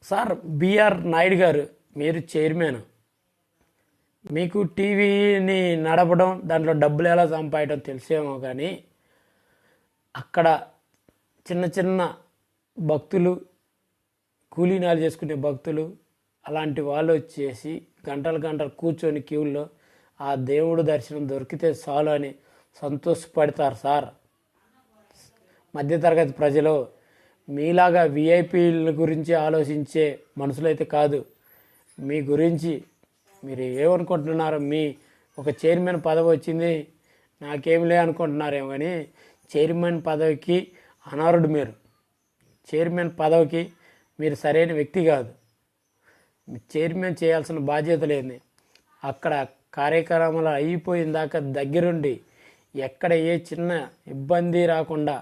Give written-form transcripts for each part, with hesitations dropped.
Sir BR Naidu గారు, మీరు chairman. మీకు టీవీని నడపడం, దాంట్లో డబ్బులు ఎలా సంపాదడం తెలిసేమో, కానీ అక్కడ చిన్న చిన్న భక్తులు, కూలీనాలు చేసుకునే భక్తులు, అలాంటి వాళ్ళు వచ్చేసి గంటలు గంటలు కూర్చొని క్యూల్లో ఆ దేవుడు దర్శనం దొరికితే చాలు అని సంతోషపడతారు సార్. మధ్యతరగతి ప్రజలు మీలాగా విఐపీల గురించి ఆలోచించే మనుషులైతే కాదు. మీ గురించి మీరు ఏమనుకుంటున్నారో, మీ ఒక చైర్మన్ పదవి వచ్చింది నాకేమిలే అనుకుంటున్నారేమో, కానీ చైర్మన్ పదవికి అనర్హుడు మీరు. చైర్మన్ పదవికి మీరు సరైన వ్యక్తి కాదు. చైర్మన్ చేయాల్సిన బాధ్యత లేని అక్కడ కార్యక్రమాలు అయిపోయిన దాకా దగ్గరుండి ఎక్కడ ఏ చిన్న ఇబ్బంది రాకుండా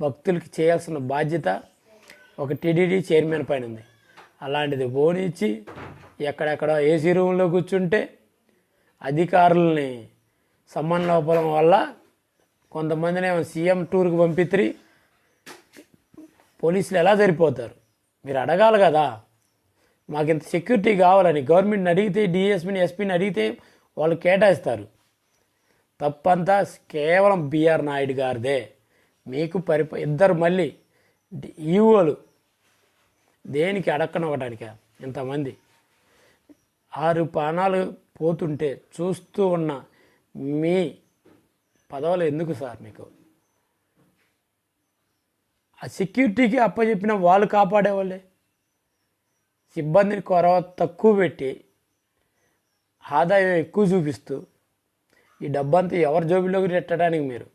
భక్తులకి చేయాల్సిన బాధ్యత ఒక టీటీడీ చైర్మన్ పైన ఉంది. అలాంటిది పోనిచ్చి ఎక్కడెక్కడ ఏసీ రూమ్లో కూర్చుంటే అధికారులని సమన్వయం వల్ల కొంతమందిని సీఎం టూర్కి పంపిత్రి పోలీసులు ఎలా సరిపోతారు? మీరు అడగాలి కదా, మాకు ఇంత సెక్యూరిటీ కావాలని. గవర్నమెంట్ని అడిగితే, డిఎస్పీని ఎస్పీని అడిగితే వాళ్ళు కేటాయిస్తారు. తప్పంతా కేవలం బిఆర్ నాయుడు గారిదే. మీకు ఇద్దరు మళ్ళీ ఈవోలు దేనికి అడక్కనవ్వటానిక ఇంతమంది 6 ప్రాణాలు పోతుంటే చూస్తూ ఉన్న మీ పదవులు ఎందుకు సార్? మీకు ఆ సెక్యూరిటీకి అప్పచెప్పిన వాళ్ళు కాపాడేవాళ్ళే. సిబ్బందిని తక్కువ పెట్టి ఆదాయం ఎక్కువ చూపిస్తూ ఈ డబ్బంతా ఎవరి జోబిలోకి పెట్టడానికి మీరు